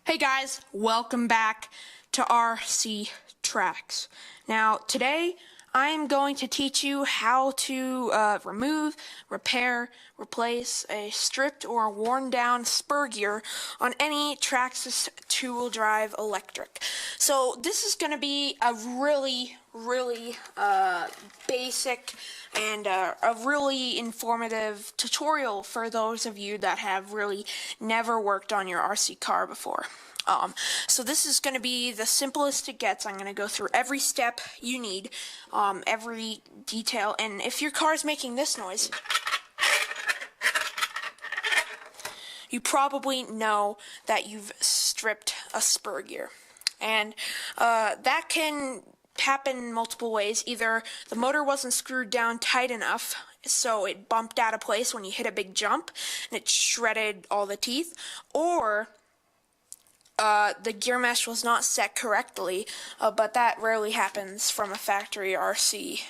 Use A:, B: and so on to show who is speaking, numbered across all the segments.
A: Hey guys, welcome back to RC Trax. Now today I'm going to teach you how to remove, repair, replace a stripped or worn down spur gear on any Traxxas two-wheel drive electric. So this is going to be a really basic and a really informative tutorial for those of you that have really never worked on your RC car before. So this is going to be the simplest it gets. I'm going to go through every step you need, every detail, and if your car is making this noise, you probably know that you've stripped a spur gear. And that can happen multiple ways. Either the motor wasn't screwed down tight enough, so it bumped out of place when you hit a big jump, and it shredded all the teeth, or the gear mesh was not set correctly, but that rarely happens from a factory RC.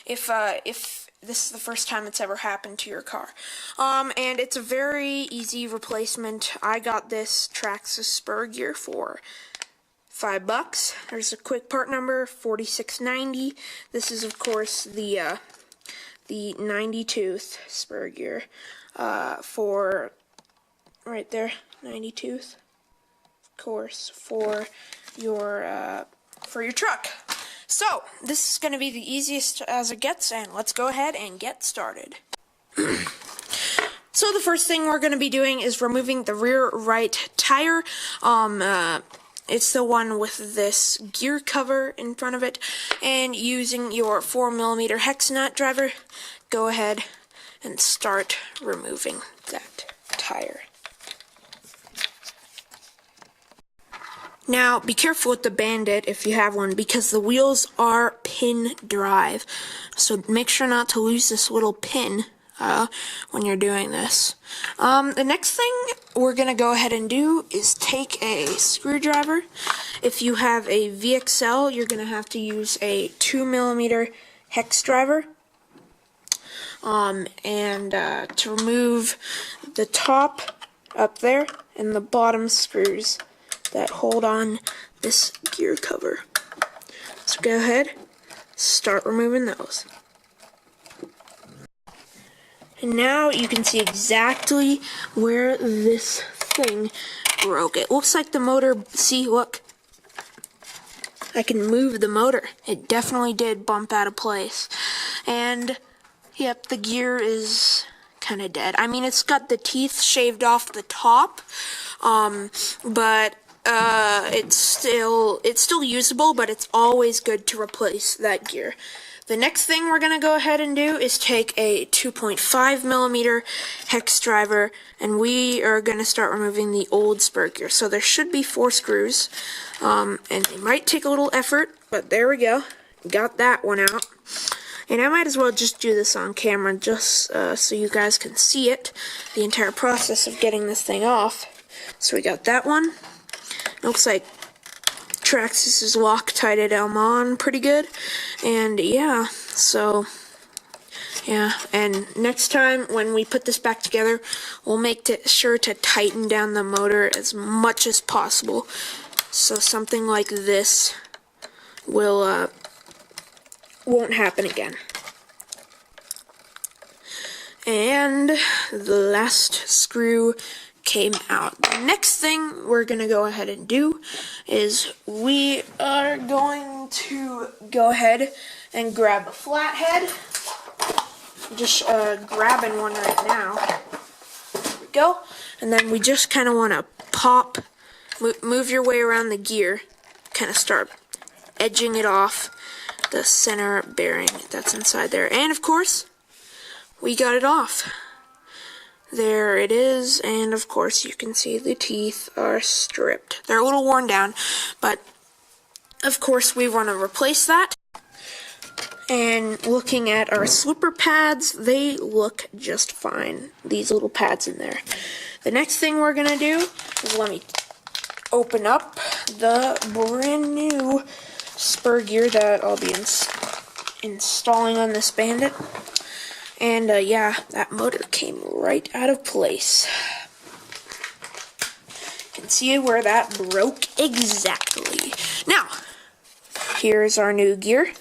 A: If this is the first time it's ever happened to your car, and it's a very easy replacement. I got this Traxxas spur gear for $5. There's a quick part number, 4690. This is of course the 90-tooth spur gear for right there. 90 tooth, of course, for your truck. So this is going to be the easiest as it gets, and let's go ahead and get started. So the first thing we're going to be doing is removing the rear right tire. It's the one with this gear cover in front of it, and using your 4mm hex nut driver, go ahead and start removing that tire. Now, be careful with the Bandit if you have one, because the wheels are pin drive. So make sure not to lose this little pin when you're doing this. The next thing we're going to go ahead and do is take a screwdriver. If you have a VXL, you're going to have to use a 2mm hex driver. To remove the top up there and the bottom screws that hold on this gear cover. So go ahead, start removing those. And now you can see exactly where this thing broke. It looks like the motor, see, look. I can move the motor. It definitely did bump out of place. And, yep, the gear is kind of dead. I mean, it's got the teeth shaved off the top, but it's still usable, but it's always good to replace that gear. The next thing we're going to go ahead and do is take a 2.5mm hex driver, and we are going to start removing the old spur gear. So there should be 4 screws, and it might take a little effort, but there we go. Got that one out. And I might as well just do this on camera just so you guys can see it, the entire process of getting this thing off. So we got that one. Looks like Traxxas is Loctited them on pretty good. And yeah, so yeah, and next time when we put this back together, we'll make sure to tighten down the motor as much as possible, so something like this will won't happen again. And the last screw came out. The next thing we're going to go ahead and do is we are going to go ahead and grab a flathead. Just grabbing one right now. There we go. And then we just kind of want to pop, move your way around the gear, kind of start edging it off the center bearing that's inside there. And of course, we got it off. There it is, and of course you can see the teeth are stripped. They're a little worn down, but of course we want to replace that. And looking at our slipper pads, they look just fine. These little pads in there. The next thing we're going to do is let me open up the brand new spur gear that I'll be installing on this Bandit. And yeah, that motor came right out of place. can see where that broke exactly. Now, here's our new gear.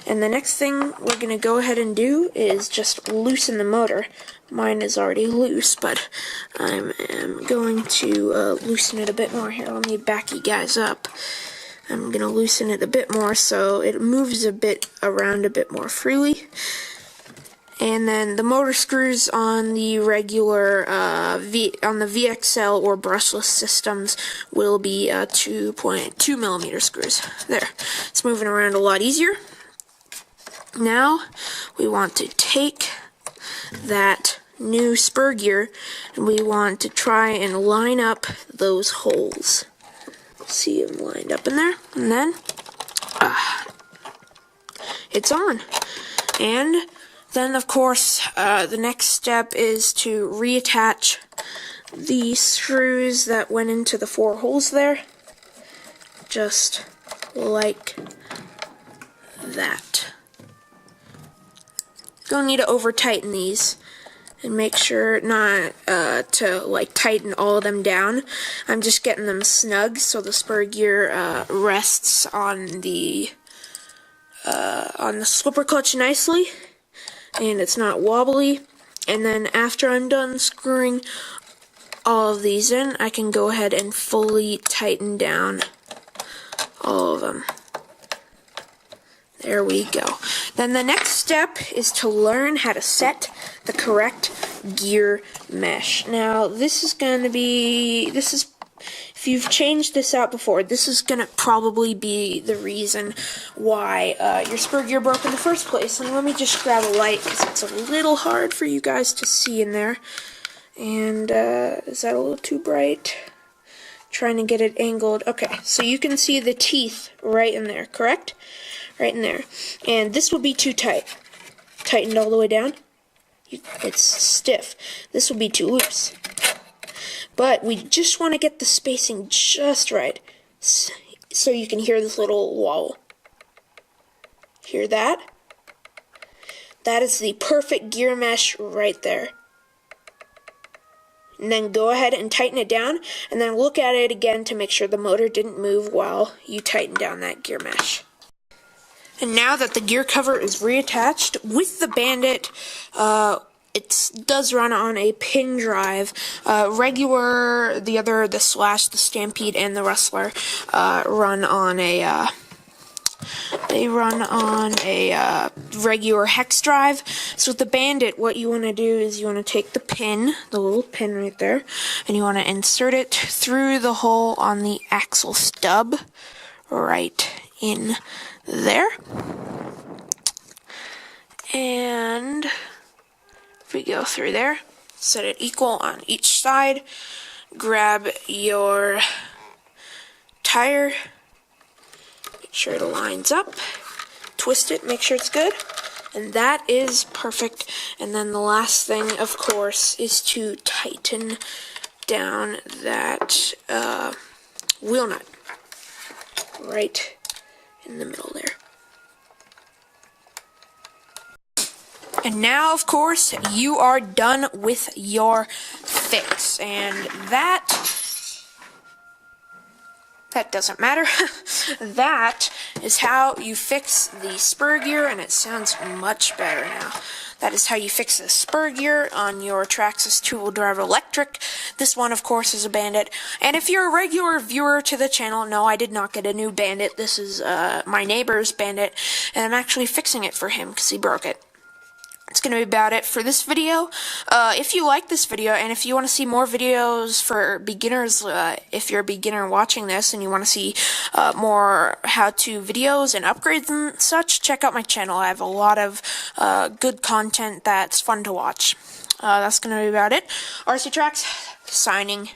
A: And the next thing we're going to go ahead and do is just loosen the motor. Mine is already loose, but I am going to loosen it a bit more. Here, let me back you guys up. I'm going to loosen it a bit more so it moves a bit around a bit more freely. And then the motor screws on the regular on the VXL or brushless systems will be 2.2 millimeter screws. There, it's moving around a lot easier. Now we want to take that new spur gear and we want to try and line up those holes. See them lined up in there, and then it's on. And then of course the next step is to reattach the screws that went into the 4 holes there, just like that. You'll need to over tighten these and make sure not to like tighten all of them down. I'm just getting them snug so the spur gear rests on the slipper clutch nicely and it's not wobbly. And then after I'm done screwing all of these in, I can go ahead and fully tighten down all of them. There we go. Then the next step is to learn how to set the correct gear mesh. Now this is if you've changed this out before, this is going to probably be the reason why your spur gear broke in the first place. And let me just grab a light because it's a little hard for you guys to see in there. And is that a little too bright? Trying to get it angled. Okay, so you can see the teeth right in there, correct? Right in there. And this will be too tight. Tightened all the way down. It's stiff. This will be too loose. But we just want to get the spacing just right so you can hear this little wobble. Hear that? That is the perfect gear mesh right there. And then go ahead and tighten it down and then look at it again to make sure the motor didn't move while you tighten down that gear mesh. And now that the gear cover is reattached with the Bandit, it does run on a pin drive. Regular, the Slash, the Stampede, and the Rustler run on a regular hex drive. So with the Bandit, what you want to do is you want to take the pin, the little pin right there, and you want to insert it through the hole on the axle stub, right in there. And if we go through there, set it equal on each side, grab your tire, make sure it lines up, twist it, make sure it's good, and that is perfect. And then the last thing, of course, is to tighten down that wheel nut right in the middle there. And now, of course, you are done with your fix. And that doesn't matter. That is how you fix the spur gear, and it sounds much better now. That is how you fix the spur gear on your Traxxas 2-wheel drive electric. This one, of course, is a Bandit. And if you're a regular viewer to the channel, no, I did not get a new Bandit. This is my neighbor's Bandit, and I'm actually fixing it for him because he broke it. It's going to be about it for this video. If you like this video, and if you want to see more videos for beginners, if you're a beginner watching this and you want to see more how-to videos and upgrades and such, check out my channel. I have a lot of good content that's fun to watch. That's going to be about it. RC Trax, signing